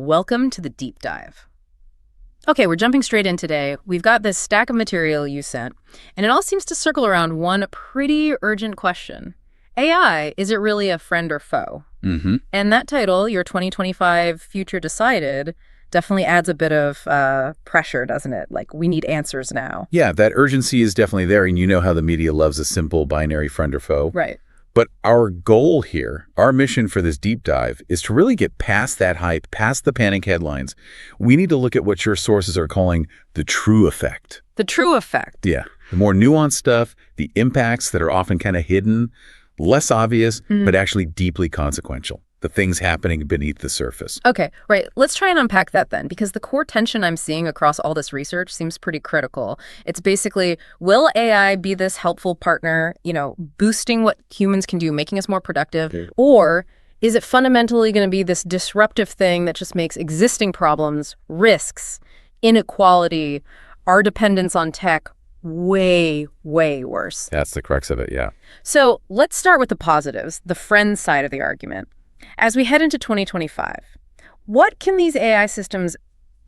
Welcome to the deep dive. Okay, we're jumping straight in today. We've got this stack of material you sent, and it all seems to circle around one pretty urgent question. AI, is it really a friend or foe? And that title, Your 2025 Future Decided, definitely adds a bit of pressure, doesn't it? Like, we need answers now. Yeah, that urgency is definitely there, and you know how the media loves a simple binary friend or foe. Right. But our goal here, our mission for this deep dive, is to really get past that hype, past the panic headlines. We need to look at what your sources are calling the true effect. The true effect. Yeah, the more nuanced stuff, the impacts that are often kind of hidden, less obvious, but actually deeply consequential. The things happening beneath the surface. Okay, right. Let's try and unpack that then, because the core tension I'm seeing across all this research seems pretty critical. It's basically, will AI be this helpful partner, boosting what humans can do, making us more productive? Or is it fundamentally going to be this disruptive thing that just makes existing problems, risks, inequality, our dependence on tech way, way worse? That's the crux of it, yeah. So let's start with the positives, the friend side of the argument. As we head into 2025, what can these AI systems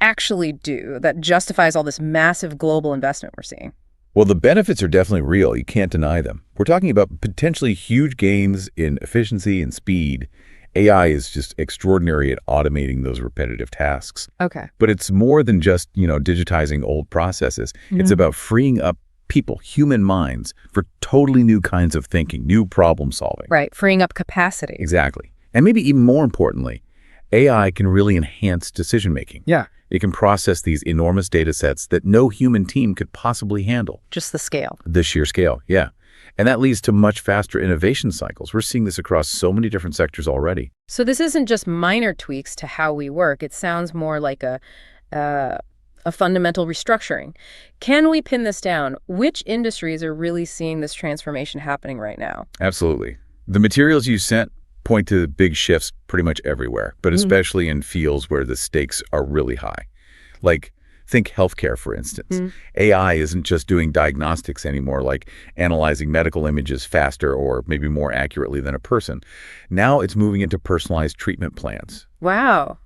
actually do that justifies all this massive global investment we're seeing? Well, the benefits are definitely real. You can't deny them. We're talking about potentially huge gains in efficiency and speed. AI is just extraordinary at automating those repetitive tasks. Okay. But it's more than just, digitizing old processes. It's about freeing up people, human minds, for totally new kinds of thinking, new problem solving. Right, freeing up capacity. Exactly. And maybe even more importantly, AI can really enhance decision-making. Yeah. It can process these enormous data sets that no human team could possibly handle. Just the scale. The sheer scale, yeah. And that leads to much faster innovation cycles. We're seeing this across so many different sectors already. So this isn't just minor tweaks to how we work. It sounds more like a fundamental restructuring. Can we pin this down? Which industries are really seeing this transformation happening right now? Absolutely. The materials you sent point to big shifts pretty much everywhere, but especially in fields where the stakes are really high. Like, think healthcare, for instance. AI isn't just doing diagnostics anymore, like analyzing medical images faster or maybe more accurately than a person. Now it's moving into personalized treatment plans. Wow.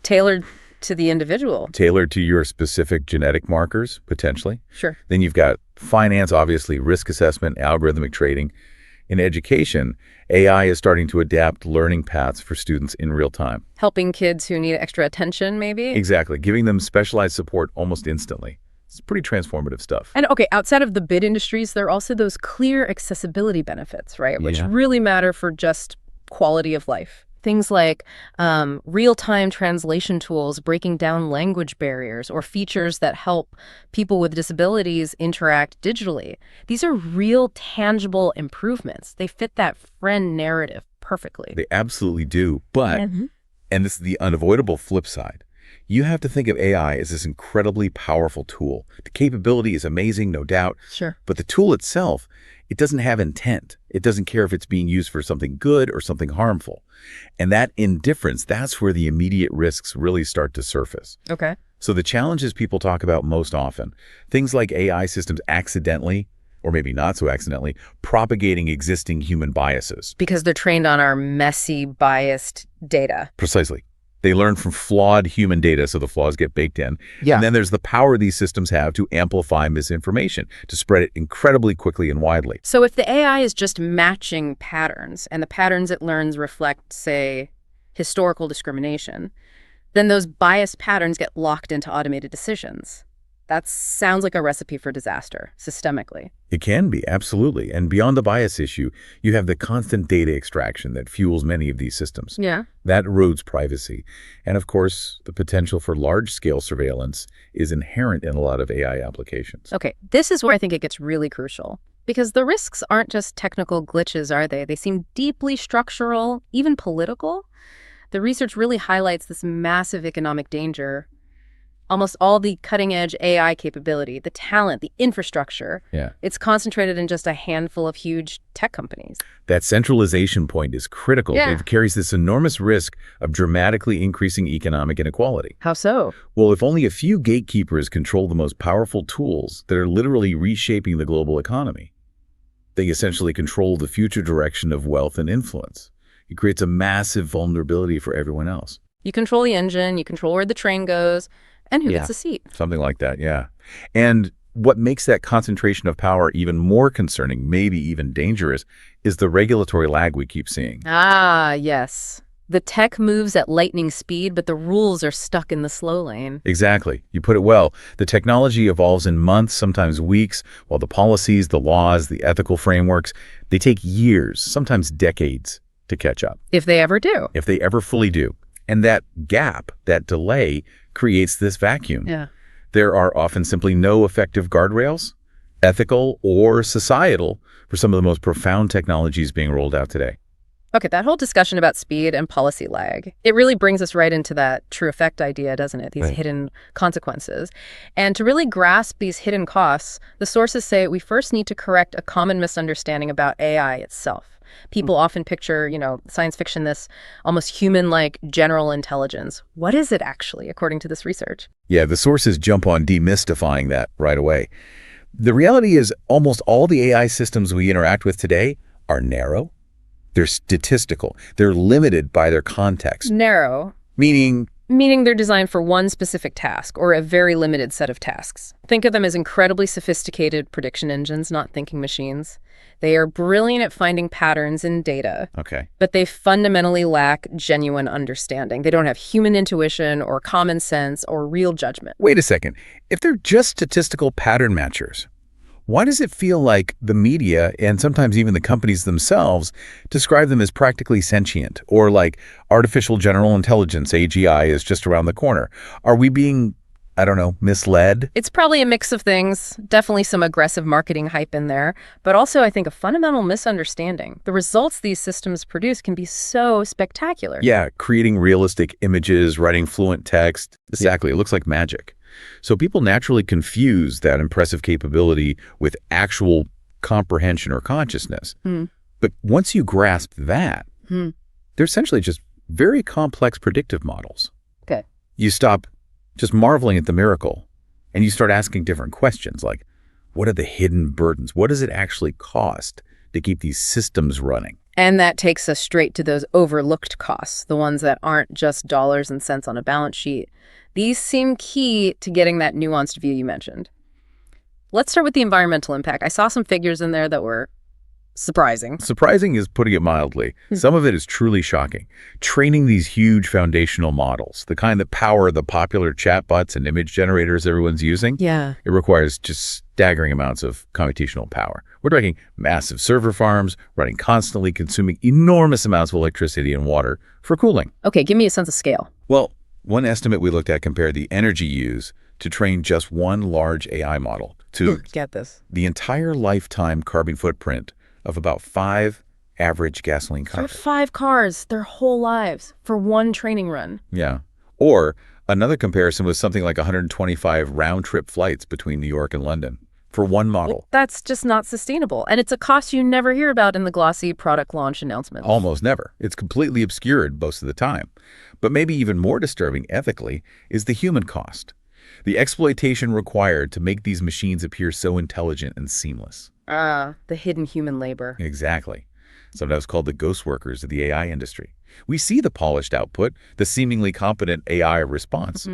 Tailored to the individual. Tailored to your specific genetic markers, potentially. Sure. Then you've got finance, obviously, risk assessment, algorithmic trading. In education, AI is starting to adapt learning paths for students in real time. Helping kids who need extra attention, maybe? Exactly. Giving them specialized support almost instantly. It's pretty transformative stuff. And okay, outside of the bid industries, there are also those clear accessibility benefits, right? Which really matter for just quality of life. Things like real-time translation tools, breaking down language barriers, or features that help people with disabilities interact digitally. These are real, tangible improvements. They fit that friend narrative perfectly. They absolutely do. But, and this is the unavoidable flip side, you have to think of AI as this incredibly powerful tool. The capability is amazing, no doubt. Sure. But the tool itself, it doesn't have intent. It doesn't care if it's being used for something good or something harmful. And that indifference, that's where the immediate risks really start to surface. Okay. So the challenges people talk about most often, things like AI systems accidentally, or maybe not so accidentally, propagating existing human biases. Because they're trained on our messy, biased data. Precisely. They learn from flawed human data, so the flaws get baked in. Yeah. And then there's the power these systems have to amplify misinformation, to spread it incredibly quickly and widely. So if the AI is just matching patterns, and the patterns it learns reflect, say, historical discrimination, then those biased patterns get locked into automated decisions. That sounds like a recipe for disaster, systemically. It can be, absolutely. And beyond the bias issue, you have the constant data extraction that fuels many of these systems. Yeah. That erodes privacy. And of course, the potential for large-scale surveillance is inherent in a lot of AI applications. Okay, this is where I think it gets really crucial. Because the risks aren't just technical glitches, are they? They seem deeply structural, even political. The research really highlights this massive economic danger. Almost all the cutting-edge AI capability, the talent, the infrastructure, it's concentrated in just a handful of huge tech companies. That centralization point is critical. Yeah. It carries this enormous risk of dramatically increasing economic inequality. How so? Well, if only a few gatekeepers control the most powerful tools that are literally reshaping the global economy, they essentially control the future direction of wealth and influence. It creates a massive vulnerability for everyone else. You control the engine, you control where the train goes, and who Yeah, gets a seat. something like that, yeah. And what makes that concentration of power even more concerning, maybe even dangerous, is the regulatory lag we keep seeing. Ah, yes. The tech moves at lightning speed, but the rules are stuck in the slow lane. Exactly. You put it well. The technology evolves in months, sometimes weeks, while the policies, the laws, the ethical frameworks, they take years, sometimes decades to catch up, If they ever do. if they ever fully do. And that gap, that delay, creates this vacuum. Yeah. There are often simply no effective guardrails, ethical or societal, for some of the most profound technologies being rolled out today. Okay, that whole discussion about speed and policy lag, it really brings us right into that true effect idea, doesn't it? These Right. hidden consequences. And to really grasp these hidden costs, the sources say we first need to correct a common misunderstanding about AI itself. People often picture, science fiction, this almost human-like general intelligence. What is it actually, according to this research? Yeah, the sources jump on demystifying that right away. The reality is almost all the AI systems we interact with today are narrow. They're statistical. They're limited by their context, Narrow, meaning, meaning they're designed for one specific task or a very limited set of tasks. Think of them as incredibly sophisticated prediction engines, not thinking machines. They are brilliant at finding patterns in data, okay, but they fundamentally lack genuine understanding. They don't have human intuition or common sense or real judgment. wait a second. If they're just statistical pattern matchers, why does it feel like the media and sometimes even the companies themselves describe them as practically sentient or like artificial general intelligence, AGI, is just around the corner? Are we being, I don't know, misled? It's probably a mix of things, definitely some aggressive marketing hype in there, but also I think a fundamental misunderstanding. The results these systems produce can be so spectacular. Yeah, creating realistic images, writing fluent text. Exactly, it looks like magic. So people naturally confuse that impressive capability with actual comprehension or consciousness. Hmm. But once you grasp that, Hmm. they're essentially just very complex predictive models. Okay. You stop just marveling at the miracle and you start asking different questions like, what are the hidden burdens? What does it actually cost to keep these systems running? And that takes us straight to those overlooked costs, the ones that aren't just dollars and cents on a balance sheet. These seem key to getting that nuanced view you mentioned. Let's start with the environmental impact. I saw some figures in there that were surprising. Surprising is putting it mildly. Some of it is truly shocking. Training these huge foundational models, the kind that power the popular chatbots and image generators everyone's using, Yeah. it requires just staggering amounts of computational power. We're talking massive server farms running constantly, consuming enormous amounts of electricity and water for cooling. Okay, give me a sense of scale. Well, one estimate we looked at compared the energy used to train just one large AI model to Get this. the entire lifetime carbon footprint of about 5 average gasoline For cars. 5 cars, their whole lives, for one training run. Yeah. Or another comparison was something like 125 round-trip flights between New York and London for one model. That's just not sustainable. And it's a cost you never hear about in the glossy product launch announcements. Almost never. It's completely obscured most of the time. But maybe even more disturbing ethically is the human cost. The exploitation required to make these machines appear so intelligent and seamless. The hidden human labor. Exactly. Sometimes called the ghost workers of the AI industry. We see the polished output, the seemingly competent AI response,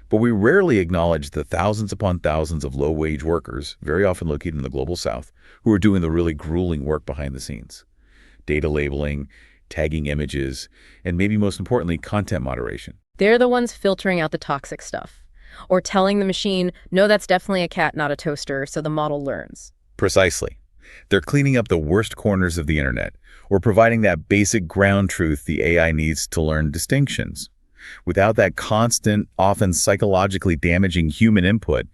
but we rarely acknowledge the thousands upon thousands of low-wage workers, very often located in the global south, who are doing the really grueling work behind the scenes. Data labeling, tagging images, and maybe most importantly, content moderation. They're the ones filtering out the toxic stuff. Or telling the machine, no, that's definitely a cat, not a toaster, so the model learns. Precisely. They're cleaning up the worst corners of the internet, or providing that basic ground truth the AI needs to learn distinctions. Without that constant, often psychologically damaging human input,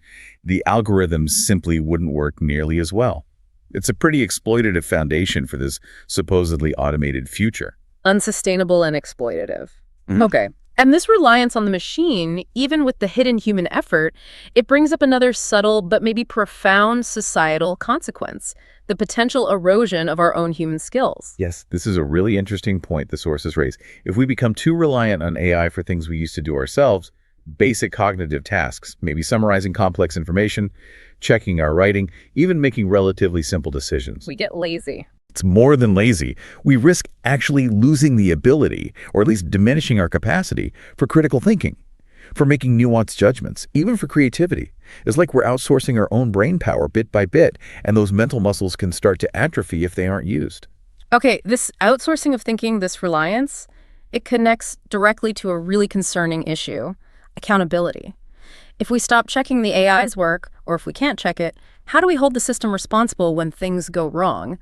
the algorithms simply wouldn't work nearly as well. It's a pretty exploitative foundation for this supposedly automated future. Unsustainable and exploitative. Mhm. Okay. And this reliance on the machine, even with the hidden human effort, it brings up another subtle but maybe profound societal consequence, the potential erosion of our own human skills. Yes, this is a really interesting point the sources raise. If we become too reliant on AI for things we used to do ourselves, basic cognitive tasks, maybe summarizing complex information, checking our writing, even making relatively simple decisions, We get lazy. It's more than lazy. We risk actually losing the ability, or at least diminishing our capacity, for critical thinking, for making nuanced judgments, even for creativity. It's like we're outsourcing our own brain power bit by bit, and those mental muscles can start to atrophy if they aren't used. Okay, this outsourcing of thinking, this reliance, it connects directly to a really concerning issue, accountability. If we stop checking the AI's work, or if we can't check it, how do we hold the system responsible when things go wrong?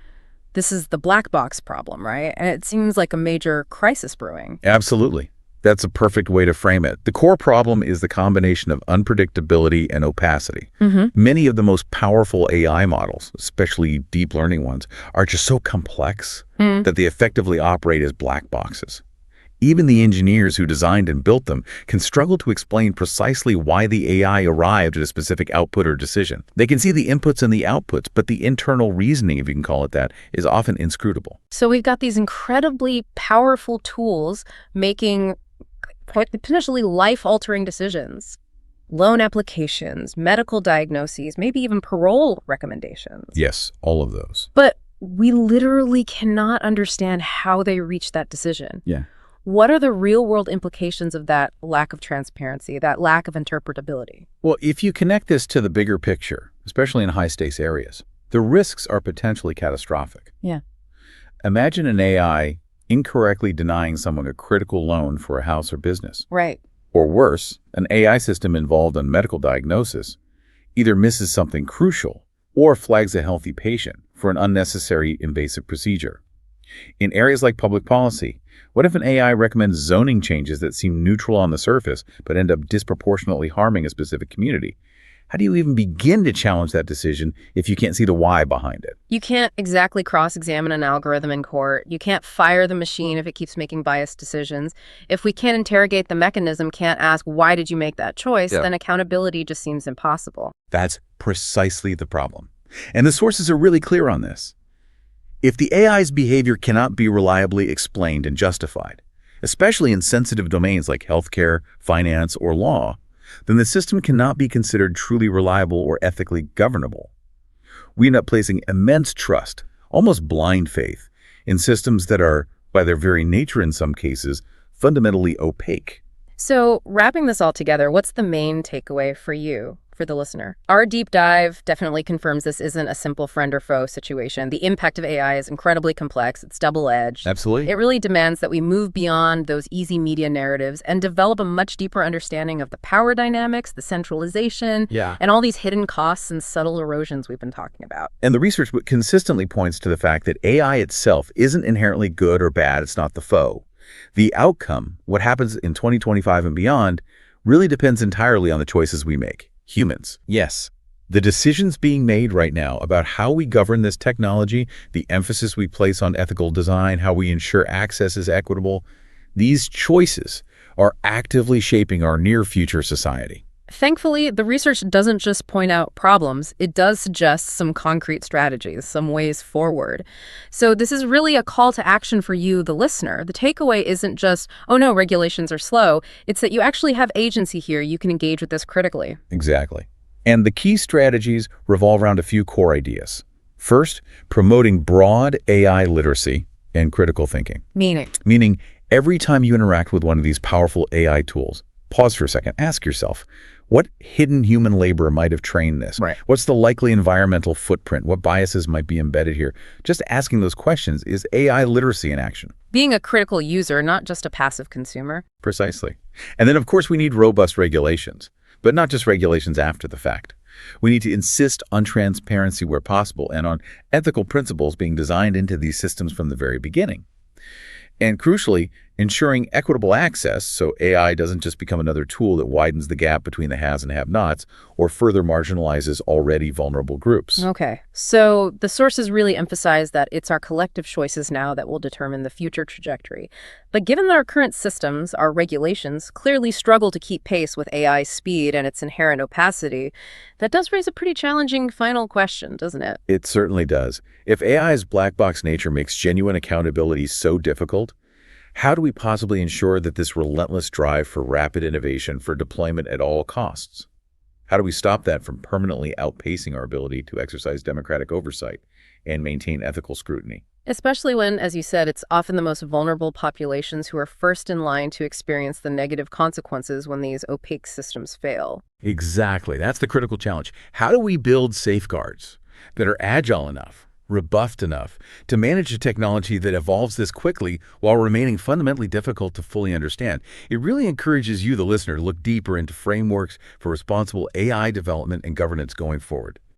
This is the black box problem, right? And it seems like a major crisis brewing. Absolutely. That's a perfect way to frame it. The core problem is the combination of unpredictability and opacity. Many of the most powerful AI models, especially deep learning ones, are just so complex that they effectively operate as black boxes. Even the engineers who designed and built them can struggle to explain precisely why the AI arrived at a specific output or decision. They can see the inputs and the outputs, but the internal reasoning, if you can call it that, is often inscrutable. So we've got these incredibly powerful tools making potentially life-altering decisions. Loan applications, medical diagnoses, maybe even parole recommendations. Yes, all of those. But we literally cannot understand how they reach that decision. Yeah. What are the real-world implications of that lack of transparency, that lack of interpretability? Well, if you connect this to the bigger picture, especially in high-stakes areas, the risks are potentially catastrophic. Yeah. Imagine an AI incorrectly denying someone a critical loan for a house or business. Right. Or worse, an AI system involved in medical diagnosis either misses something crucial or flags a healthy patient for an unnecessary invasive procedure. In areas like public policy, what if an AI recommends zoning changes that seem neutral on the surface but end up disproportionately harming a specific community? How do you even begin to challenge that decision if you can't see the why behind it? You can't exactly cross-examine an algorithm in court. You can't fire the machine if it keeps making biased decisions. If we can't interrogate the mechanism, can't ask, why did you make that choice, then accountability just seems impossible. That's precisely the problem. And the sources are really clear on this. If the AI's behavior cannot be reliably explained and justified, especially in sensitive domains like healthcare, finance, or law, then the system cannot be considered truly reliable or ethically governable. We end up placing immense trust, almost blind faith, in systems that are, by their very nature in some cases, fundamentally opaque. So, wrapping this all together, what's the main takeaway for you, for the listener? Our deep dive definitely confirms this isn't a simple friend or foe situation. The impact of AI is incredibly complex. It's double-edged. Absolutely. It really demands that we move beyond those easy media narratives and develop a much deeper understanding of the power dynamics, the centralization, and all these hidden costs and subtle erosions we've been talking about. And the research consistently points to the fact that AI itself isn't inherently good or bad. It's not the foe. The outcome, what happens in 2025 and beyond, really depends entirely on the choices we make. Humans. Yes. The decisions being made right now about how we govern this technology, the emphasis we place on ethical design, how we ensure access is equitable, these choices are actively shaping our near-future society. Thankfully, the research doesn't just point out problems, it does suggest some concrete strategies, some ways forward. So this is really a call to action for you, the listener. The takeaway isn't just, oh no, regulations are slow. It's that you actually have agency here. You can engage with this critically. Exactly. And the key strategies revolve around a few core ideas. First, promoting broad AI literacy and critical thinking. Meaning, every time you interact with one of these powerful AI tools, pause for a second, ask yourself, what hidden human labor might have trained this? Right. What's the likely environmental footprint? What biases might be embedded here? Just asking those questions is AI literacy in action. Being a critical user, not just a passive consumer. Precisely. And then, of course, we need robust regulations, but not just regulations after the fact. We need to insist on transparency where possible and on ethical principles being designed into these systems from the very beginning. And crucially, ensuring equitable access so AI doesn't just become another tool that widens the gap between the haves and have-nots or further marginalizes already vulnerable groups. Okay, so the sources really emphasize that it's our collective choices now that will determine the future trajectory. But given that our current systems, our regulations, clearly struggle to keep pace with AI's speed and its inherent opacity, that does raise a pretty challenging final question, doesn't it? It certainly does. If AI's black box nature makes genuine accountability so difficult, how do we possibly ensure that this relentless drive for rapid innovation for deployment at all costs? How do we stop that from permanently outpacing our ability to exercise democratic oversight and maintain ethical scrutiny? Especially when, as you said, it's often the most vulnerable populations who are first in line to experience the negative consequences when these opaque systems fail. Exactly. That's the critical challenge. How do we build safeguards that are agile enough, robust enough to manage a technology that evolves this quickly while remaining fundamentally difficult to fully understand? It really encourages you, the listener, to look deeper into frameworks for responsible AI development and governance going forward.